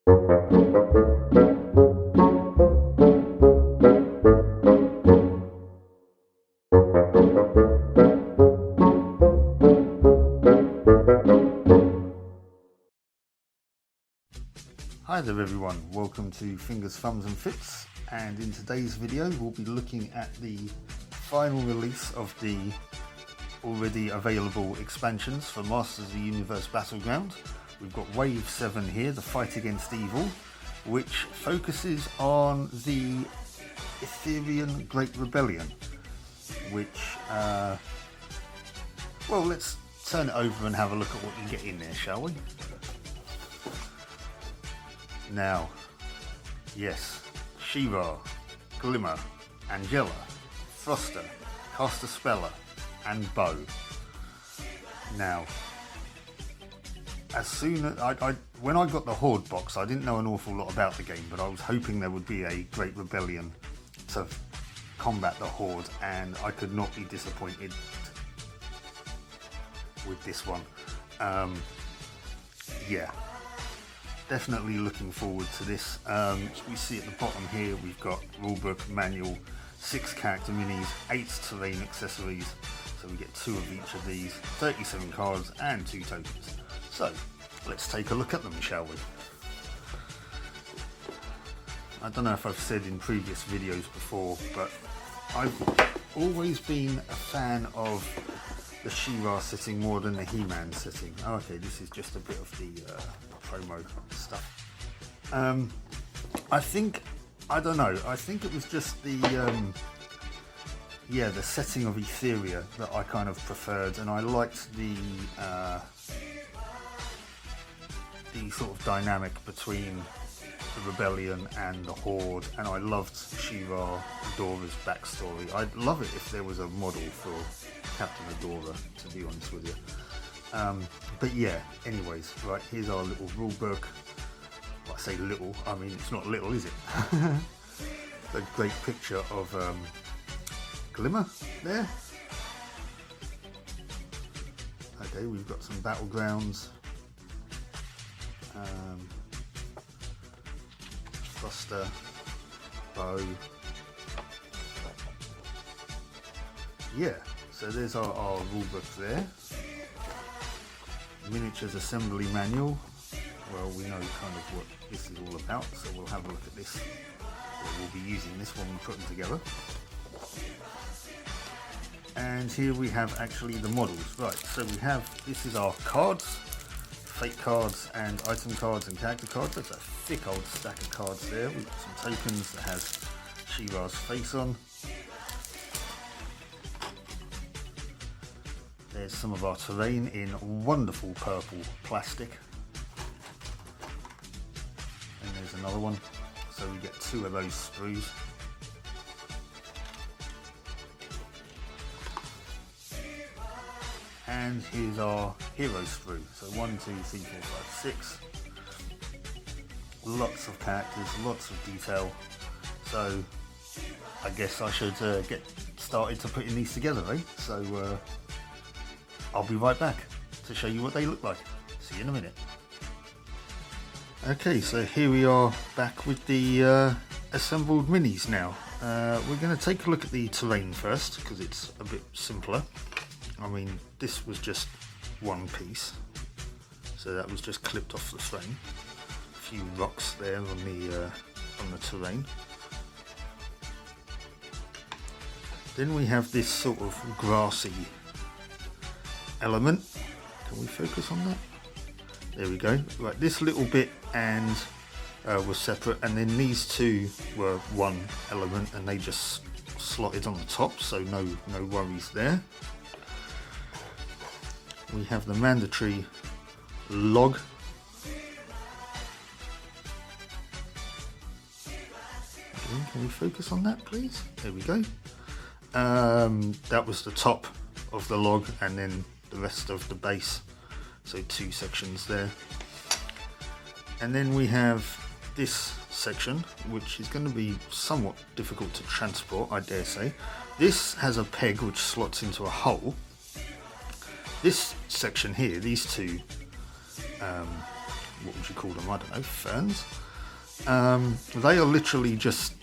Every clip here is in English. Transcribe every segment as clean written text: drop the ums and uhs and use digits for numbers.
Hi there everyone, welcome to Fingers, Thumbs and Fits, and in today's video we'll be looking at the final release of the already available expansions for Masters of the Universe Battleground. We've got Wave 7 here, the Fight Against Evil, which focuses on the Etherean Great Rebellion, which, well, let's turn it over and have a look at what you get in there, shall we? Now, yes, She-Ra, Glimmer, Angela, Thruster, Caster Speller, and Bow. Now, as soon as when I got the Horde box, I didn't know an awful lot about the game, but I was hoping there would be a Great Rebellion to combat the Horde, and I could not be disappointed with this one. Yeah. Definitely looking forward to this. We see at the bottom here we've got rulebook, manual, 6 character minis, 8 terrain accessories, so we get 2 of each of these, 37 cards and 2 tokens. So let's take a look at them, shall we? I don't know if I've said in previous videos before, but I've always been a fan of the She-Ra setting more than the He-Man setting. Oh, okay, this is just a bit of the promo stuff. I don't know, I think it was just the the setting of Etheria that I kind of preferred, and I liked the sort of dynamic between the Rebellion and the Horde, and I loved She-Ra Adora's backstory. I'd love it if there was a model for Captain Adora, to be honest with you. But yeah, anyways, right, here's our little rule book. Well, I say little, I mean it's not little, is it? A great picture of Glimmer there. Okay, we've got some Battlegrounds. Thruster, Bow. Yeah, so there's our rulebook there. Miniatures assembly manual. Well, we know kind of what this is all about, so we'll have a look at this. We'll be using this when we put them together. And here we have actually the models. Right, so we have, this is our cards, fate cards and item cards and character cards. That's a thick old stack of cards there. We've got some tokens that has She-Ra's face on. There's some of our terrain in wonderful purple plastic. And there's another one. So we get 2 of those sprues. And here's our hero sprue. So 1, 2, 3, 4, 5, 6. Lots of characters, lots of detail. So I guess I should get started to putting these together, eh? So I'll be right back to show you what they look like. See you in a minute. Okay, so here we are back with the assembled minis now. We're going to take a look at the terrain first because it's a bit simpler. I mean, this was just one piece, so that was just clipped off the frame. A few rocks there on the terrain. Then we have this sort of grassy element. Can we focus on that? There we go. Right, this little bit and was separate, and then these 2 were one element, and they just slotted on the top, so no worries there. We have the mandatory log. Okay, can we focus on that, please? There we go. That was the top of the log, and then the rest of the base, so 2 sections there. And then we have this section, which is going to be somewhat difficult to transport, I dare say. This has a peg which slots into a hole. This section here, these 2 what would you call them? I don't know, ferns. They are literally just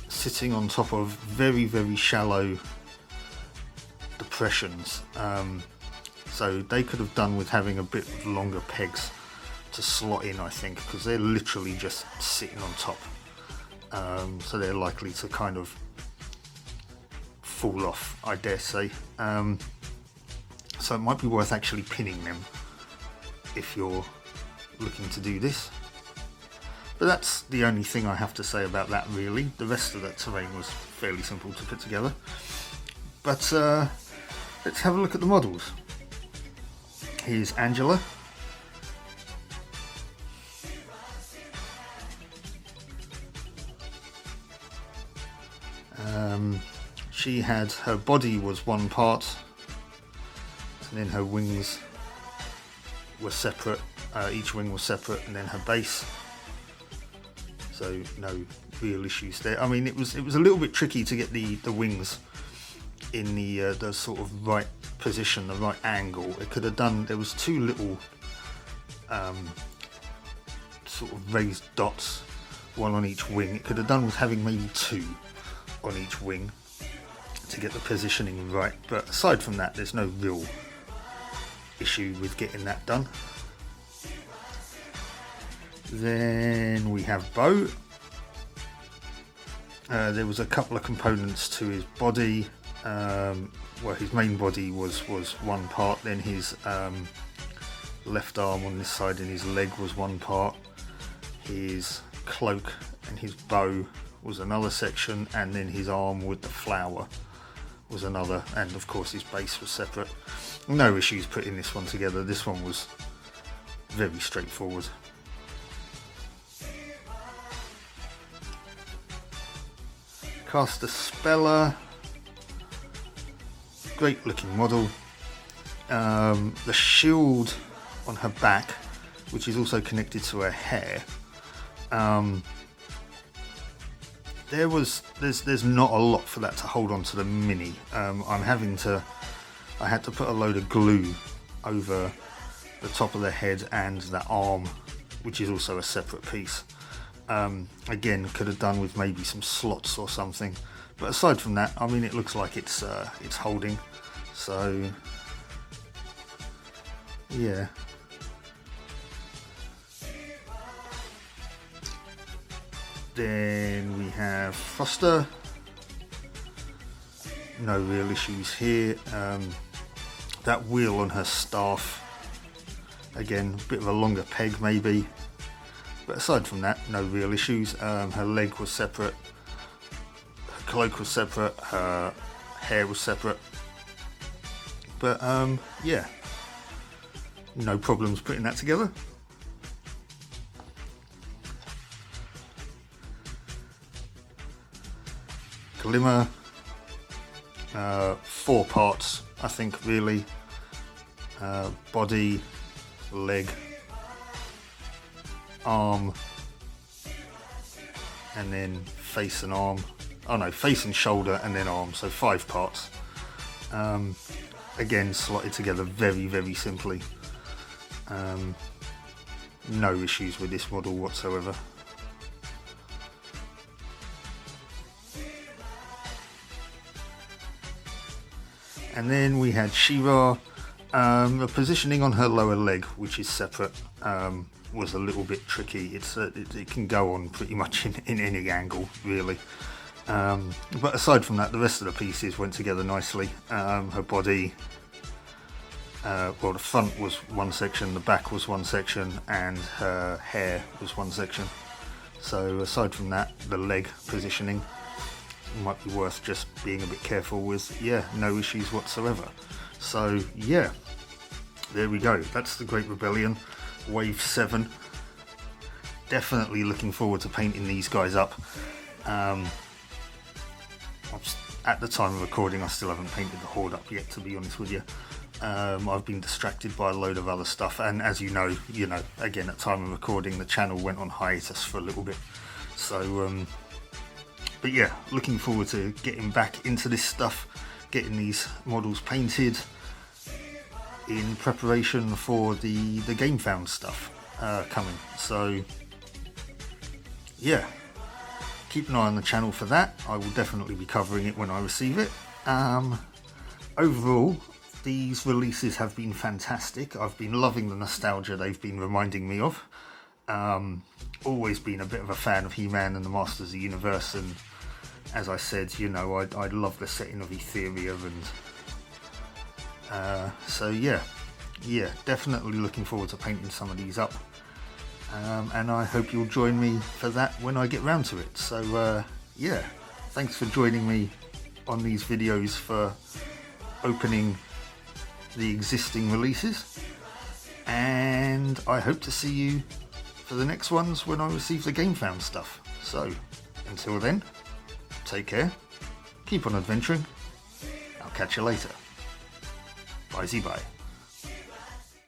sitting on top of very, very shallow depressions. So they could have done with having a bit longer pegs to slot in, I think, because they're literally just sitting on top. So they're likely to kind of fall off, I dare say. So it might be worth actually pinning them if you're looking to do this. But that's the only thing I have to say about that, really. The rest of that terrain was fairly simple to put together. But let's have a look at the models. Here's Angela. She had, her body was one part, and then her wings were separate. Each wing was separate, and then her base. So no real issues there. I mean, it was a little bit tricky to get the wings in the sort of right position, the right angle. It could have done. There was two little sort of raised dots, one on each wing. It could have done with having maybe two on each wing to get the positioning right. But aside from that, there's no real issue with getting that done. Then we have Bo. There was a couple of components to his body. Well, his main body was one part, then his left arm on this side and his leg was one part. His cloak and his bow was another section, and then his arm with the flower was another, and of course his base was separate. No issues putting this one together. This one was very straightforward. Caster Speller, great looking model. The shield on her back, which is also connected to her hair, there's not a lot for that to hold on to the mini. I had to put a load of glue over the top of the head and the arm, which is also a separate piece. Again, could have done with maybe some slots or something, but aside from that, I mean, it looks like it's holding. So yeah. Then we have Foster. No real issues here. That wheel on her staff, again, a bit of a longer peg maybe. But aside from that, no real issues. Her leg was separate, her cloak was separate, her hair was separate. But yeah, no problems putting that together. Glimmer, 4 parts, I think, really. Body, leg, arm, and then face and arm. Oh no, face and shoulder and then arm, so 5 parts. Again, slotted together very, very simply. No issues with this model whatsoever. And then we had She-Ra. The positioning on her lower leg, which is separate, was a little bit tricky. It can go on pretty much in any angle, really. But aside from that, the rest of the pieces went together nicely. Her body, well, the front was one section, the back was one section, and her hair was one section. So aside from that, the leg positioning might be worth just being a bit careful with. Yeah, no issues whatsoever. So yeah, there we go. That's the Great Rebellion, Wave 7. Definitely looking forward to painting these guys up. At the time of recording, I still haven't painted the Horde up yet, to be honest with you. I've been distracted by a load of other stuff, and as you know, again, at time of recording, the channel went on hiatus for a little bit. So but yeah, looking forward to getting back into this stuff, getting these models painted in preparation for the GameFound stuff. coming. So yeah, keep an eye on the channel for that. I will definitely be covering it when I receive it. Overall, these releases have been fantastic. I've been loving the nostalgia they've been reminding me of. Always been a bit of a fan of He-Man and the Masters of the Universe, and as I said, you know, I love the setting of Etheria, and so yeah, definitely looking forward to painting some of these up. And I hope you'll join me for that when I get round to it. So yeah, thanks for joining me on these videos for opening the existing releases, and I hope to see you for the next ones when I receive the GameFound stuff. So until then, take care, keep on adventuring, I'll catch you later. Bye-bye.